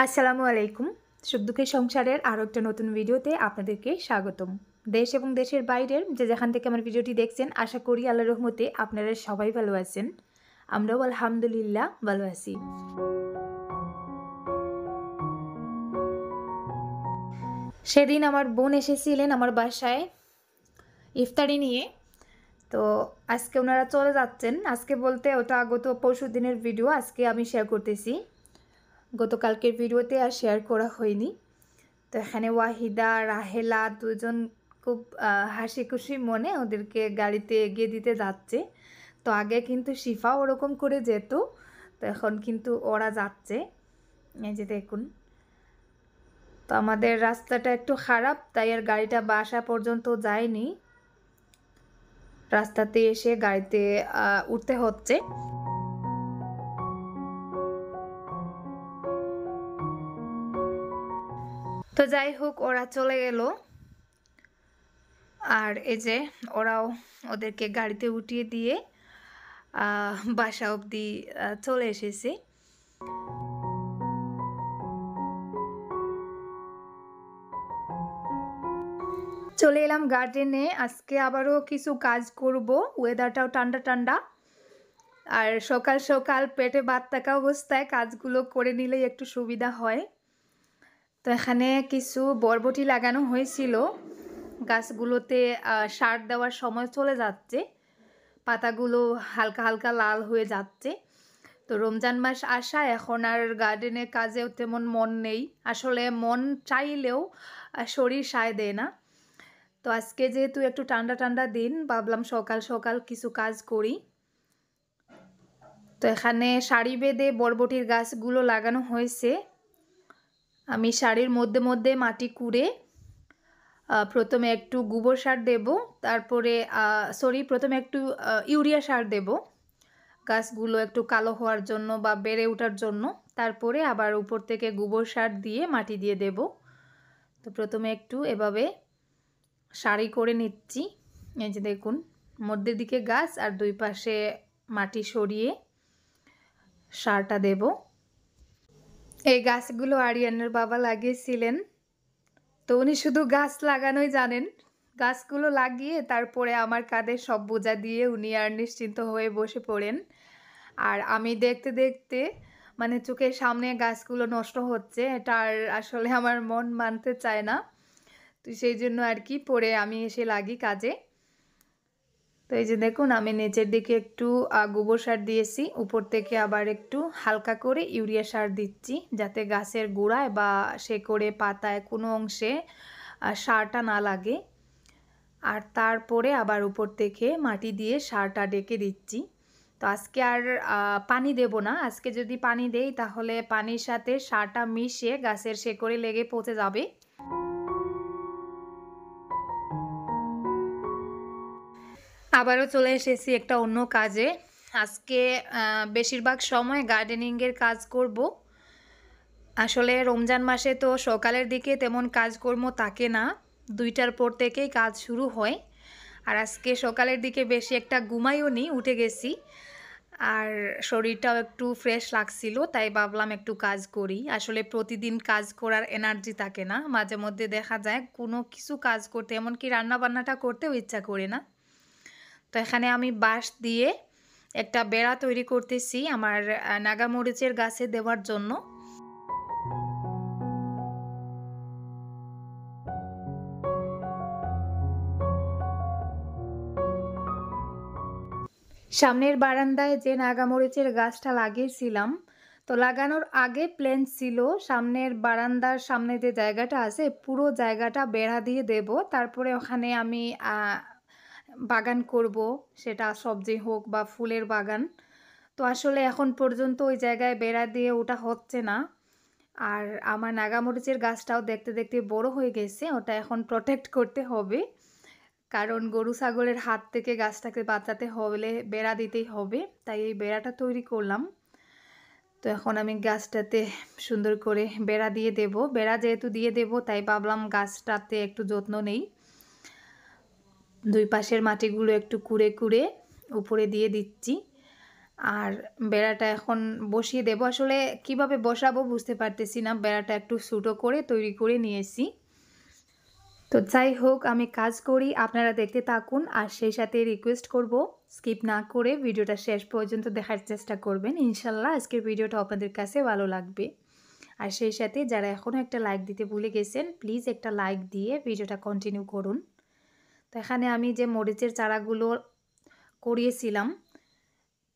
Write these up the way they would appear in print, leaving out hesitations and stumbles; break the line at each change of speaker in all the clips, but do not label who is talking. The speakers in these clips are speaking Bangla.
আসসালামু আলাইকুম। সুখ দুঃখের সংসারের আরও একটা নতুন ভিডিওতে আপনাদেরকে স্বাগতম। দেশ এবং দেশের বাইরের যে যেখান থেকে আমার ভিডিওটি দেখছেন, আশা করি আল্লাহর রহমতে আপনারা সবাই ভালো আছেন। আমরাও আলহামদুলিল্লাহ ভালো আছি। সেদিন আমার বোন এসেছিলেন আমার বাসায় ইফতারি নিয়ে। তো আজকে ওনারা চলে যাচ্ছেন। আজকে বলতে ওটা গত পরশু দিনের ভিডিও আজকে আমি শেয়ার করতেছি। গতকালকের ভিডিওতে আর শেয়ার করা হয়নি। তো এখানে ওয়াহিদা রাহেলা দুজন খুব হাসি খুশি মনে ওদেরকে গাড়িতে এগিয়ে দিতে যাচ্ছে। তো আগে কিন্তু শিফা ওরকম করে যেত, তো এখন কিন্তু ওরা যাচ্ছে। এই যে দেখুন, তো আমাদের রাস্তাটা একটু খারাপ, তাই আর গাড়িটা বাসা পর্যন্ত যায়নি, রাস্তাতে এসে গাড়িতে উঠতে হচ্ছে। তো যাই হোক, ওরা চলে গেল। আর এই যে ওরাও ওদেরকে গাড়িতে উঠিয়ে দিয়ে বাসা অবধি চলে এসেছে। চলে এলাম গার্ডেনে। আজকে আবারও কিছু কাজ করব, ওয়েদারটাও ঠান্ডা ঠান্ডা, আর সকাল সকাল পেটে ভাত থাকা অবস্থায় কাজগুলো করে নিলেই একটু সুবিধা হয়। তো এখানে কিছু বরবটি লাগানো হয়েছিল, গাছগুলোতে সার দেওয়ার সময় চলে যাচ্ছে, পাতাগুলো হালকা হালকা লাল হয়ে যাচ্ছে। তো রমজান মাস আসা, এখন আর গার্ডেনের কাজেও তেমন মন নেই, আসলে মন চাইলেও শরীর সায় দেয় না। তো আজকে যেহেতু একটু ঠান্ডা ঠান্ডা দিন, ভাবলাম সকাল সকাল কিছু কাজ করি। তো এখানে সারি বেঁধে বরবটির গাছগুলো লাগানো হয়েছে। আমি সারির মধ্যে মধ্যে মাটি কুড়ে প্রথমে একটু গোবর সার দেব, তারপরে প্রথমে একটু ইউরিয়া সার দেব গাছগুলো একটু কালো হওয়ার জন্য বা বেড়ে ওঠার জন্য, তারপরে আবার উপর থেকে গোবর সার দিয়ে মাটি দিয়ে দেব। তো প্রথমে একটু এভাবে সারি করে নিচ্ছি। এই যে দেখুন, মধ্যের দিকে গাছ আর দুই পাশে মাটি সরিয়ে সারটা দেব। এই গাছগুলো আরিয়ানের বাবা লাগিয়েছিলেন, তো উনি শুধু গাছ লাগানোই জানেন। গাছগুলো লাগিয়ে তারপরে আমার কাঁধে সব বোঝা দিয়ে উনি আর নিশ্চিন্ত হয়ে বসে পড়েন। আর আমি দেখতে দেখতে মানে চোখের সামনে গাছগুলো নষ্ট হচ্ছে, এটা আর আসলে আমার মন মানতে চায় না। তো সেই জন্য আর কি পরে আমি এসে লাগি কাজে। তো এই যে দেখুন, আমি নিচের দিকে একটু গোবর সার দিয়েছি, উপর থেকে আবার একটু হালকা করে ইউরিয়া সার দিচ্ছি, যাতে গাছের গোড়ায় বা শেকড়ে পাতায় কোনো অংশে সারটা না লাগে। আর তারপরে আবার উপর থেকে মাটি দিয়ে সারটা ডেকে দিচ্ছি। তো আজকে আর পানি দেব না, আজকে যদি পানি দেই তাহলে পানির সাথে সারটা মিশে গাছের শেকড়ে লেগে পচে যাবে। আবারও চলে এসেছি একটা অন্য কাজে। আজকে বেশিরভাগ সময় গার্ডেনিংয়ের কাজ করব। আসলে রমজান মাসে তো সকালের দিকে তেমন কাজকর্ম থাকে না, 2টার পর থেকেই কাজ শুরু হয়। আর আজকে সকালের দিকে বেশি একটা ঘুমাইও নি, উঠে গেছি, আর শরীরটাও একটু ফ্রেশ লাগছিল, তাই ভাবলাম একটু কাজ করি। আসলে প্রতিদিন কাজ করার এনার্জি থাকে না, মাঝে মধ্যে দেখা যায় কোনো কিছু কাজ করতে, এমনকি রান্নাবান্নাটা করতেও ইচ্ছা করে না। তো এখানে আমি বাঁশ দিয়ে একটা বেড়া তৈরি করতেছি আমার নাগামরিচের গাছে দেওয়ার জন্য। সামনের বারান্দায় যে নাগামরিচের গাছটা লাগিয়েছিলাম, তো লাগানোর আগে প্ল্যান ছিল সামনের বারান্দার সামনে যে জায়গাটা আছে পুরো জায়গাটা বেড়া দিয়ে দেব, তারপরে ওখানে আমি বাগান করব, সেটা সবজি হোক বা ফুলের বাগান। তো আসলে এখন পর্যন্ত ওই জায়গায় বেড়া দিয়ে ওটা হচ্ছে না। আর আমার নাগামরিচের গাছটাও দেখতে দেখতে বড় হয়ে গেছে, ওটা এখন প্রোটেক্ট করতে হবে, কারণ গরু ছাগলের হাত থেকে গাছটাকে বাঁচাতে হলে বেড়া দিতেই হবে, তাই এই বেড়াটা তৈরি করলাম। তো এখন আমি গাছটাতে সুন্দর করে বেড়া দিয়ে দেব। বেড়া যেহেতু দিয়ে দেব, তাই ভাবলাম গাছটাতে একটু যত্ন নেই। দুই পাশের মাটিগুলো একটু কুড়ে কুড়ে উপরে দিয়ে দিচ্ছি। আর বেড়াটা এখন বসিয়ে দেব। আসলে কিভাবে বসাবো বুঝতে পারতেছি না, বেড়াটা একটু ছোটো করে তৈরি করে নিয়েছি। তো যাই হোক, আমি কাজ করি, আপনারা দেখতে থাকুন। আর সেই সাথে রিকোয়েস্ট করব, স্কিপ না করে ভিডিওটা শেষ পর্যন্ত দেখার চেষ্টা করবেন। ইনশাল্লাহ আজকের ভিডিওটা আপনাদের কাছে ভালো লাগবে। আর সেই সাথে যারা এখনও একটা লাইক দিতে ভুলে গেছেন, প্লিজ একটা লাইক দিয়ে ভিডিওটা কন্টিনিউ করুন। তো এখানে আমি যে মরিচের চারাগুলো করিয়েছিলাম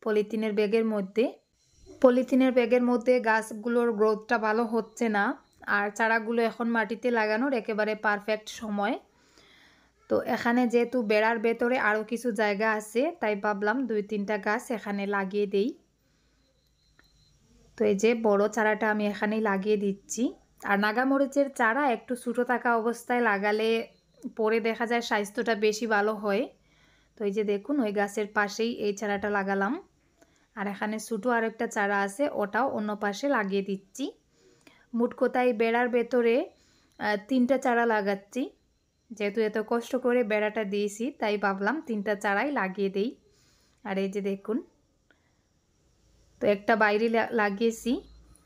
পলিথিনের ব্যাগের মধ্যে গাছগুলোর গ্রোথটা ভালো হচ্ছে না। আর চারাগুলো এখন মাটিতে লাগানোর একেবারে পারফেক্ট সময়। তো এখানে যেহেতু বেড়ার ভেতরে আরও কিছু জায়গা আছে, তাই ভাবলাম 2-3টা গাছ এখানে লাগিয়ে দেই। তো এই যে বড় চারাটা আমি এখানেই লাগিয়ে দিচ্ছি। আর নাগামরিচের চারা একটু ছোটো থাকা অবস্থায় লাগালে পরে দেখা যায় স্বাস্থ্যটা বেশি ভালো হয়। তো এই যে দেখুন, ওই গাছের পাশেই এই চারাটা লাগালাম। আর এখানে ছোটো আরেকটা চারা আছে, ওটাও অন্য পাশে লাগিয়ে দিচ্ছি। মোট কথায় বেড়ার ভেতরে 3টা চারা লাগাচ্ছি। যেহেতু এত কষ্ট করে বেড়াটা দিয়েছি, তাই ভাবলাম 3টা চারাই লাগিয়ে দেই। আর এই যে দেখুন, তো একটা বাইরে লাগিয়েছি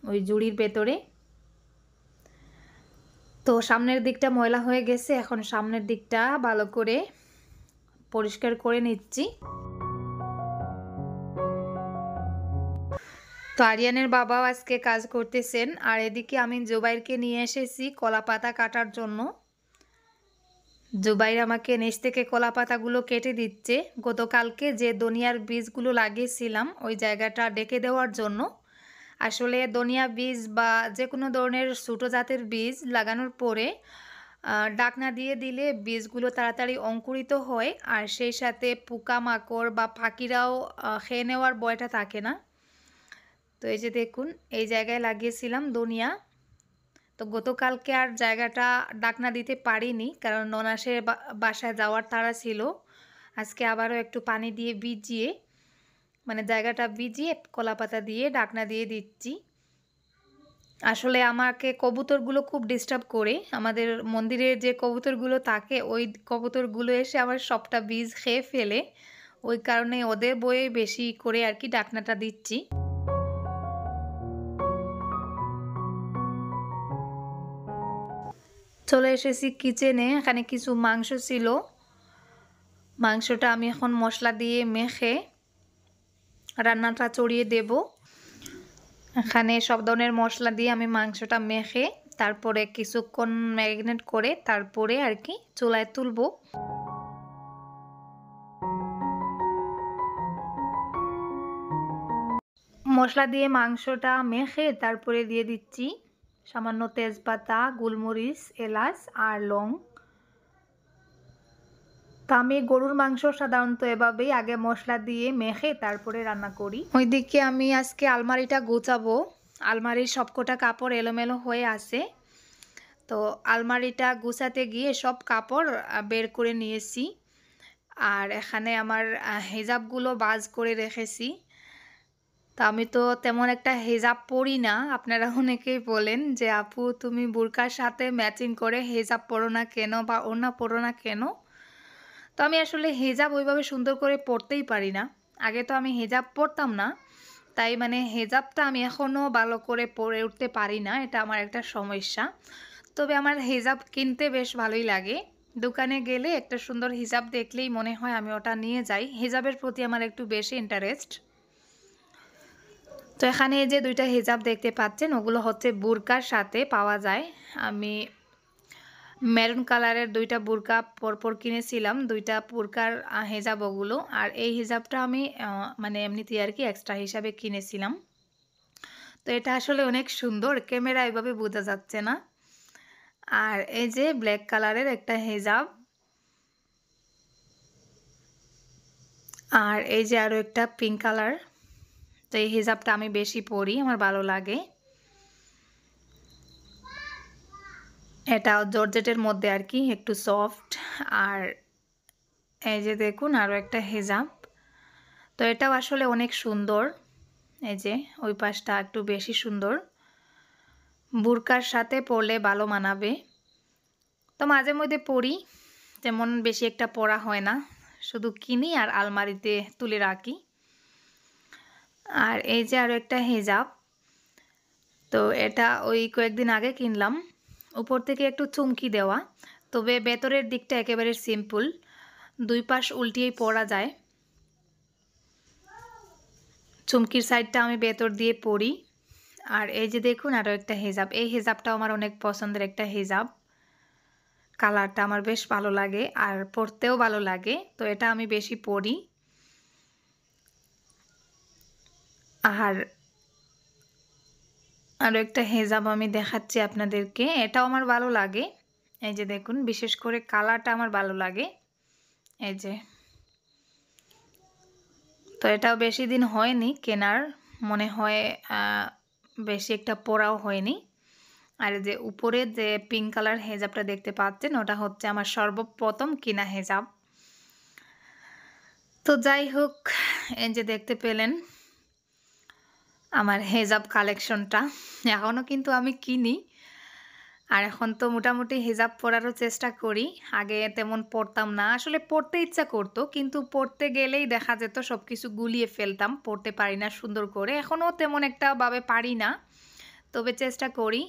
ওই জুড়ির ভেতরে। তো সামনের দিকটা ময়লা হয়ে গেছে, এখন সামনের দিকটা ভালো করে পরিষ্কার করে নিচ্ছি। তো আরিয়ানের বাবাও আজকে কাজ করতেছেন। আর এদিকে আমি জুবাইরকে নিয়ে এসেছি কলা পাতা কাটার জন্য। জুবাইর আমাকে নিচ থেকে কলা পাতাগুলো কেটে দিচ্ছে। গতকালকে যে ধনিয়ার বীজগুলো লাগিয়েছিলাম ওই জায়গাটা ডেকে দেওয়ার জন্য। আসলে ধনিয়া বীজ বা যে কোনো ধরনের ছোটো জাতের বীজ লাগানোর পরে ডাকনা দিয়ে দিলে বীজগুলো তাড়াতাড়ি অঙ্কুরিত হয়। আর সেই সাথে পোকামাকড় বা পাখিরাও খেয়ে নেওয়ার ভয়টা থাকে না। তো এই যে দেখুন, এই জায়গায় লাগিয়েছিলাম ধনিয়া। তো গতকালকে আর জায়গাটা ডাকনা দিতে পারিনি, কারণ ননাসের বাসায় যাওয়ার তাড়া ছিল। আজকে আবারও একটু পানি দিয়ে ভিজিয়ে, মানে জায়গাটা ভিজিয়ে কলাপাতা দিয়ে ডাকনা দিয়ে দিচ্ছি। আসলে আমাকে কবুতরগুলো খুব ডিস্টার্ব করে। আমাদের মন্দিরের যে কবুতরগুলো থাকে, ওই কবুতরগুলো এসে আবার সবটা বীজ খেয়ে ফেলে। ওই কারণে ওদের বয়ে বেশি করে আর কি ডাকনাটা দিচ্ছি। চলে এসেছি কিচেনে। এখানে কিছু মাংস ছিল, মাংসটা আমি এখন মশলা দিয়ে মেখে রান্নাটা চড়িয়ে দেব। এখানে সব ধরনের মশলা দিয়ে আমি মাংসটা মেখে তারপরে কিছুক্ষণ ম্যারিনেট করে তারপরে আর কি চুলায় তুলব। মশলা দিয়ে মাংসটা মেখে তারপরে দিয়ে দিচ্ছি সামান্য তেজপাতা, গোলমরিচ, এলাচ আর লং। তা আমি গরুর মাংস সাধারণত এভাবেই আগে মশলা দিয়ে মেখে তারপরে রান্না করি। ওইদিকে আমি আজকে আলমারিটা গোছাবো। আলমারির সবকটা কাপড় এলোমেলো হয়ে আছে। তো আলমারিটা গুছাতে গিয়ে সব কাপড় বের করে নিয়েছি। আর এখানে আমার হিজাবগুলো ভাঁজ করে রেখেছি। তো আমি তো তেমন একটা হিজাব পরি না। আপনারা অনেকেই বলেন যে আপু তুমি বুরকার সাথে ম্যাচিং করে হিজাব পরো না কেন বা ওড়না পরো না কেন। তো আমি আসলে হিজাব ওইভাবে সুন্দর করে পরতেই পারি না। আগে তো আমি হিজাব পরতাম না, তাই মানে হিজাবটা আমি এখনও ভালো করে পরে উঠতে পারি না। এটা আমার একটা সমস্যা। তবে আমার হিজাব কিনতে বেশ ভালোই লাগে। দোকানে গেলে একটা সুন্দর হিজাব দেখলেই মনে হয় আমি ওটা নিয়ে যাই। হিজাবের প্রতি আমার একটু বেশি ইন্টারেস্ট। তো এখানে যে 2টা হিজাব দেখতে পাচ্ছেন, ওগুলো হচ্ছে বুরকার সাথে পাওয়া যায়। আমি মেরুন কালারের 2টা বুরকা পরপর কিনেছিলাম, 2টা বুরকার হিজাব ওগুলো। আর এই হিজাবটা আমি মানে এমনিতেই আর কি এক্সট্রা হিসাবে কিনেছিলাম। তো এটা আসলে অনেক সুন্দর, ক্যামেরা এভাবে বোঝা যাচ্ছে না। আর এই যে ব্ল্যাক কালারের একটা হিজাব, আর এই যে আরও একটা পিঙ্ক কালার। তো এই হিজাবটা আমি বেশি পরি, আমার ভালো লাগে। এটা জর্জেটের মধ্যে আর কি, একটু সফট। আর এই যে দেখুন আরও একটা হিজাব, তো এটাও আসলে অনেক সুন্দর। এই যে ওই পাশটা একটু বেশি সুন্দর, বুরকার সাথে পরলে ভালো মানাবে। তো মাঝে মধ্যে পরি, তেমন বেশি একটা পরা হয় না, শুধু কিনি আর আলমারিতে তুলে রাখি। আর এই যে আরও একটা হিজাব, তো এটা ওই কয়েকদিন আগে কিনলাম। উপর থেকে একটু চুমকি দেওয়া, তবে ভেতরের দিকটা একেবারে সিম্পল, দুই পাশ উল্টিয়েই পরা যায়। চুমকির সাইডটা আমি ভেতর দিয়ে পরি। আর এই যে দেখুন আরও একটা হিজাব, এই হিজাবটাও আমার অনেক পছন্দের একটা হিজাব। কালারটা আমার বেশ ভালো লাগে আর পরতেও ভালো লাগে, তো এটা আমি বেশি পরি। আর আরও একটা হিজাব আমি দেখাচ্ছি আপনাদেরকে, এটাও আমার ভালো লাগে। এই যে দেখুন, বিশেষ করে কালারটা আমার ভালো লাগে। এই যে, তো এটাও বেশি দিন হয়নি কেনার, মনে হয় বেশি একটা পরাও হয়নি। আর যে উপরে যে পিঙ্ক কালার হেজাবটা দেখতে পাচ্ছেন, ওটা হচ্ছে আমার সর্বপ্রথম কিনা হেজাব। তো যাই হোক, এই যে দেখতে পেলেন আমার হেজাব কালেকশনটা। এখনও কিন্তু আমি কিনি, আর এখন তো মোটামুটি হিজাব পরারও চেষ্টা করি। আগে তেমন পরতাম না, আসলে পরতে ইচ্ছা করতো, কিন্তু পরতে গেলেই দেখা যেত সব কিছু গুলিয়ে ফেলতাম, পরতে পারি না সুন্দর করে। এখনও তেমন একটা ভাবে পারি না, তবে চেষ্টা করি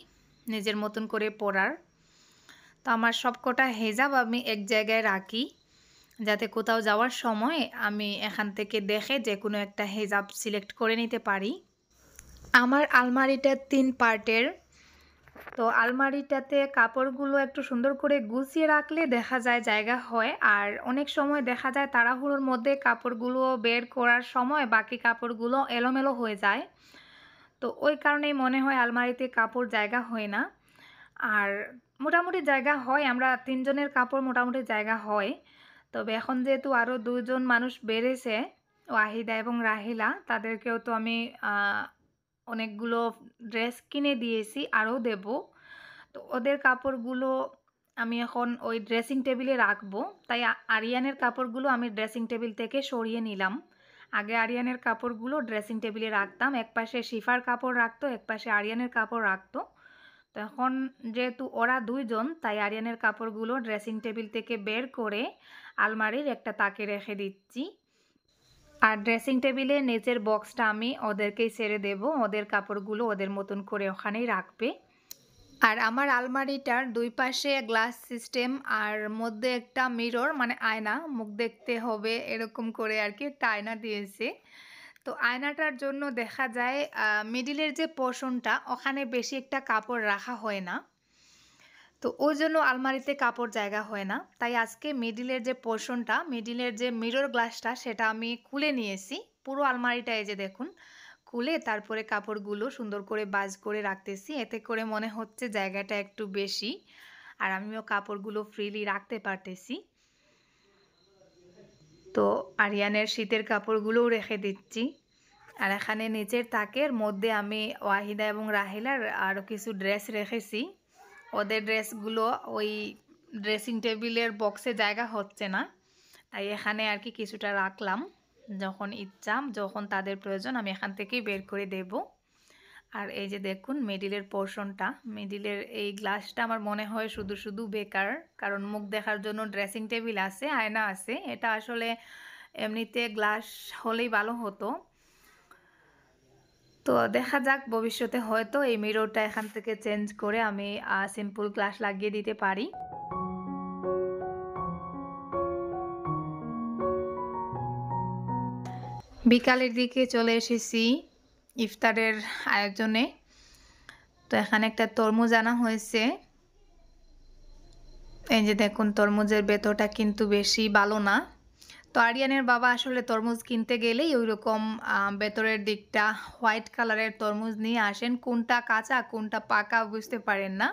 নিজের মতন করে পরার। তো আমার সবকটা হিজাব আমি এক জায়গায় রাখি, যাতে কোথাও যাওয়ার সময় আমি এখান থেকে দেখে যে কোনো একটা হিজাব সিলেক্ট করে নিতে পারি। আমার আলমারিটা 3 পার্টের, তো আলমারিটাতে কাপড়গুলো একটু সুন্দর করে গুছিয়ে রাখলে দেখা যায় জায়গা হয়। আর অনেক সময় দেখা যায় তাড়াহুড়োর মধ্যে কাপড়গুলো বের করার সময় বাকি কাপড়গুলো এলোমেলো হয়ে যায়, তো ওই কারণেই মনে হয় আলমারিতে কাপড় জায়গা হয় না। আর মোটামুটি জায়গা হয়, আমরা 3 জনের কাপড় মোটামুটি জায়গা হয়। তবে এখন যেহেতু আরও 2 জন মানুষ বেড়েছে, ওয়াহিদা এবং রাহিলা, তাদেরকেও তো আমি অনেকগুলো ড্রেস কিনে দিয়েছি, আরও দেব। তো ওদের কাপড়গুলো আমি এখন ওই ড্রেসিং টেবিলে রাখবো, তাই আরিয়ানের কাপড়গুলো আমি ড্রেসিং টেবিল থেকে সরিয়ে নিলাম। আগে আরিয়ানের কাপড়গুলো ড্রেসিং টেবিলে রাখতাম, একপাশে শিফার কাপড় রাখতো, একপাশে আরিয়ানের কাপড় রাখতো। তো এখন যেহেতু ওরা 2 জন, তাই আরিয়ানের কাপড়গুলো ড্রেসিং টেবিল থেকে বের করে আলমারির একটা তাকে রেখে দিচ্ছি। আর ড্রেসিং টেবিলের নিচের বক্সটা আমি ওদেরকেই ছেড়ে দেব, ওদের কাপড়গুলো ওদের মতন করে ওখানেই রাখবে। আর আমার আলমারিটার 2 পাশে গ্লাস সিস্টেম, আর মধ্যে একটা মিরর, মানে আয়না, মুখ দেখতে হবে এরকম করে আর কি একটা আয়না দিয়েছে। তো আয়নাটার জন্য দেখা যায় মিডিলের যে পোর্শনটা, ওখানে বেশি একটা কাপড় রাখা হয় না, তো ওই জন্য আলমারিতে কাপড় জায়গা হয় না। তাই আজকে মিডিলের যে পোর্শনটা, মিডিলের যে মিরর গ্লাসটা, সেটা আমি খুলে নিয়েছি। পুরো আলমারিটা এই যে দেখুন, খুলে তারপরে কাপড়গুলো সুন্দর করে বাজ করে রাখতেছি, এতে করে মনে হচ্ছে জায়গাটা একটু বেশি, আর আমিও কাপড়গুলো ফ্রিলি রাখতে পারতেছি। তো আরিয়ানের শীতের কাপড়গুলোও রেখে দিচ্ছি। আর এখানে নিচের তাকের মধ্যে আমি ওয়াহিদা এবং রাহিলার আরও কিছু ড্রেস রেখেছি। ওদের ড্রেসগুলো ওই ড্রেসিং টেবিলের বক্সে জায়গা হচ্ছে না, তাই এখানে আর কি কিছুটা রাখলাম। যখন ইচ্ছা, যখন তাদের প্রয়োজন, আমি এখান থেকেই বের করে দেব। আর এই যে দেখুন মিডিলের পোর্শনটা, মিডিলের এই গ্লাসটা আমার মনে হয় শুধু শুধু বেকার, কারণ মুখ দেখার জন্য ড্রেসিং টেবিল আছে, আয়না আছে, এটা আসলে এমনিতে গ্লাস হলেই ভালো হতো। তো দেখা যাক, ভবিষ্যতে হয়তো এই মিররটা এখান থেকে চেঞ্জ করে আমি সিম্পল গ্লাস লাগিয়ে দিতে পারি। বিকালের দিকে চলে এসেছি ইফতারের আয়োজনে। তো এখানে একটা তরমুজ আনা হয়েছে, এই যে দেখুন তরমুজের ভেতরটা কিন্তু বেশি ভালো না। তো আরিয়ানের বাবা আসলে তরমুজ কিনতে গেলেই ওইরকম ভেতরের দিকটা হোয়াইট কালারের তরমুজ নিয়ে আসেন, কোনটা কাঁচা কোনটা পাকা বুঝতে পারেন না।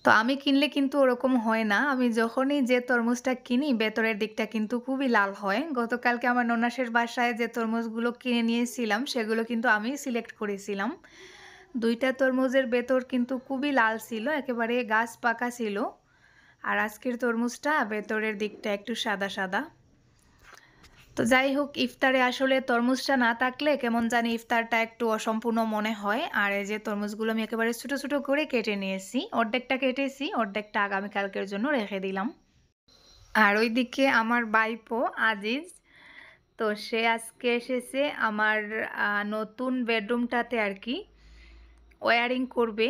তো আমি কিনলে কিন্তু ওরকম হয় না, আমি যখনই যে তরমুজটা কিনি ভেতরের দিকটা কিন্তু খুবই লাল হয়। গতকালকে আমার ননাসের বাসায় যে তরমুজগুলো কিনে নিয়েছিলাম, সেগুলো কিন্তু আমি সিলেক্ট করেছিলাম। 2টা তরমুজের ভেতর কিন্তু খুবই লাল ছিল, একেবারে গাছ পাকা ছিল। আর আজকের তরমুজটা ভেতরের দিকটা একটু সাদা সাদা। তো যাই হোক, ইফতারে আসলে তরমুজটা না থাকলে কেমন জানি ইফতারটা একটু অসম্পূর্ণ মনে হয়। আর এই যে তরমুজগুলো আমি একেবারে ছোটো ছোটো করে কেটে নিয়েছি, অর্ধেকটা কেটেছি, অর্ধেকটা আগামীকালকের জন্য রেখে দিলাম। আর ওইদিকে আমার ভাইপো আজিজ, তো সে আজকে এসেছে আমার নতুন বেডরুমটাতে আর কি ওয়্যারিং করবে।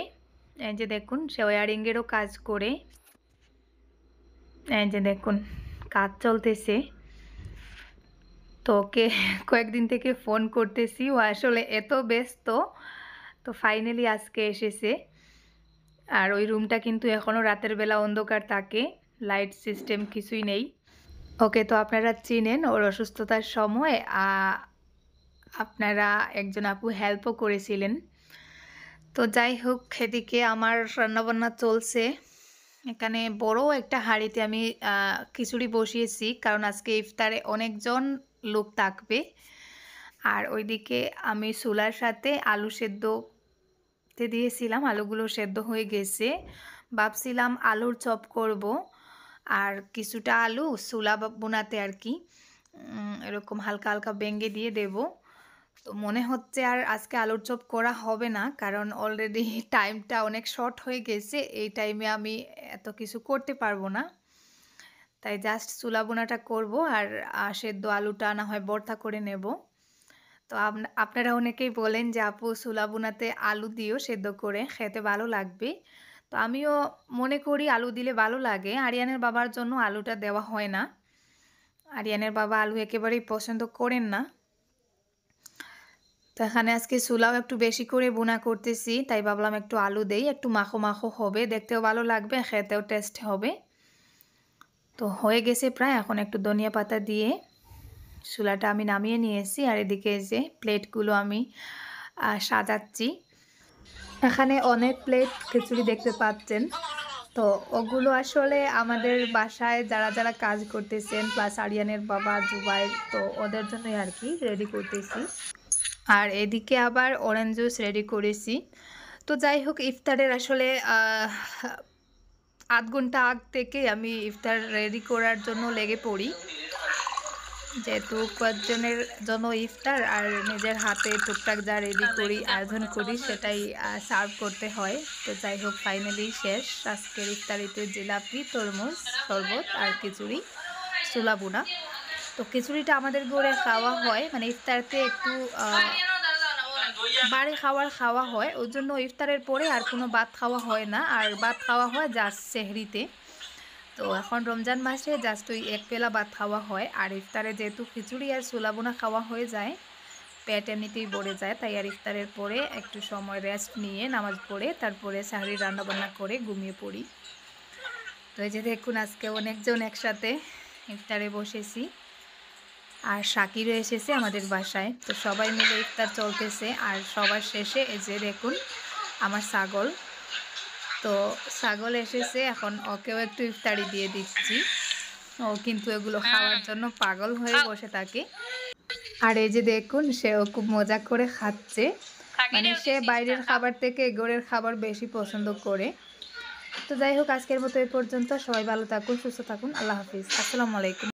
এই যে দেখুন সে ওয়্যারিংয়েরও কাজ করে। এই যে দেখুন কাজ চলতেছে। তো ওকে কয়েকদিন থেকে ফোন করতেছি, ও আসলে এত ব্যস্ত। তো ফাইনালি আজকে এসেছে। আর ওই রুমটা কিন্তু এখনও রাতের বেলা অন্ধকার থাকে, লাইট সিস্টেম কিছুই নেই। ওকে তো আপনারা চিনেন, ওর অসুস্থতার সময় আপনারা একজন আপু হেল্পও করেছিলেন। তো যাই হোক, এদিকে আমার রান্নাবান্না চলছে। এখানে বড় একটা হাঁড়িতে আমি খিচুড়ি বসিয়েছি, কারণ আজকে ইফতারে অনেকজন লোক থাকবে। আর ওইদিকে আমি চুলার সাথে আলু সেদ্ধতে দিয়েছিলাম, আলুগুলো সেদ্ধ হয়ে গেছে। ভাবছিলাম আলুর চপ করব, আর কিছুটা আলু চুলা বোনাতে আর কি এরকম হালকা হালকা ভেঙে দিয়ে দেব। তো মনে হচ্ছে আর আজকে আলুর চপ করা হবে না, কারণ অলরেডি টাইমটা অনেক শর্ট হয়ে গেছে। এই টাইমে আমি এত কিছু করতে পারবো না, তাই জাস্ট চুলা বোনাটা করব, আর সেদ্ধ আলুটা না হয় ভর্তা করে নেব। তো আপনারা অনেকেই বলেন যে আপু চুলা বোনাতে আলু দিও সেদ্ধ করে, খেতে ভালো লাগবে। তো আমিও মনে করি আলু দিলে ভালো লাগে। আরিয়ানের বাবার জন্য আলুটা দেওয়া হয় না, আরিয়ানের বাবা আলু একেবারেই পছন্দ করেন না। তো এখানে আজকে চুলাও একটু বেশি করে বোনা করতেছি, তাই ভাবলাম একটু আলু দেই, একটু মাখো মাখো হবে, দেখতেও ভালো লাগবে, খেতেও টেস্ট হবে। তো হয়ে গেছে প্রায়, এখন একটু ধনিয়া পাতা দিয়ে চুলাটা আমি নামিয়ে নিয়েছি। আর এদিকে যে প্লেটগুলো আমি সাজাচ্ছি। এখানে অনেক প্লেট খিচুড়ি দেখতে পাচ্ছেন। তো ওগুলো আসলে আমাদের বাসায় যারা যারা কাজ করতেছেন, প্লাস আরিয়ানের বাবা জুবাইর, তো ওদের জন্যই আর কি রেডি করতেছি। আর এদিকে আবার অরেঞ্জ জুস রেডি করেছি। তো যাই হোক, ইফতারের আসলে আধ ঘন্টা আগ থেকে আমি ইফতার রেডি করার জন্য লেগে পড়ি, যেহেতু কয়েকজনের জন্য ইফতার, আর নিজের হাতে টুকটাক যা রেডি করি আয়োজন করি সেটাই সার্ভ করতে হয়। তো যাই হোক, ফাইনালি শেষ আজকের ইফতারিতে জিলাপি, তরমুজ, শরবত আর খিচুড়ি চুলা বোনা। তো খিচুড়িটা আমাদের ঘরে খাওয়া হয়, মানে ইফতারতে একটু বাড়ি খাওয়া হয়, ওই জন্য ইফতারের পরে আর কোনো ভাত খাওয়া হয় না, আর ভাত খাওয়া হয় জাস্ট সেহরিতে। তো এখন রমজান মাসে জাস্ট ওই এক বেলা ভাত খাওয়া হয়, আর ইফতারে যেহেতু খিচুড়ি আর চুলা বোনা খাওয়া হয়ে যায়, পেট এমনিতেই ভরে যায়, তাই আর ইফতারের পরে একটু সময় রেস্ট নিয়ে নামাজ পড়ে তারপরে সাহরি রান্নাবান্না করে ঘুমিয়ে পড়ি। তো এই যে দেখুন, আজকে অনেকজন একসাথে ইফতারে বসেছি, আর শাকিরও এসেছে আমাদের বাসায়। তো সবাই মিলে ইফতার চলতেছে, আর সবার শেষে এই যে দেখুন আমার ছাগল। তো ছাগল এসেছে, এখন ওকেও একটু ইফতারি দিয়ে দিচ্ছি। ও কিন্তু এগুলো খাওয়ার জন্য পাগল হয়ে বসে থাকে। আর এই যে দেখুন, সেও খুব মজা করে খাচ্ছে, মানে সে বাইরের খাবার থেকে ঘরের খাবার বেশি পছন্দ করে। তো যাই হোক, আজকের মতো এই পর্যন্ত। সবাই ভালো থাকুন, সুস্থ থাকুন, আল্লাহ হাফিজ, আসসালামু আলাইকুম।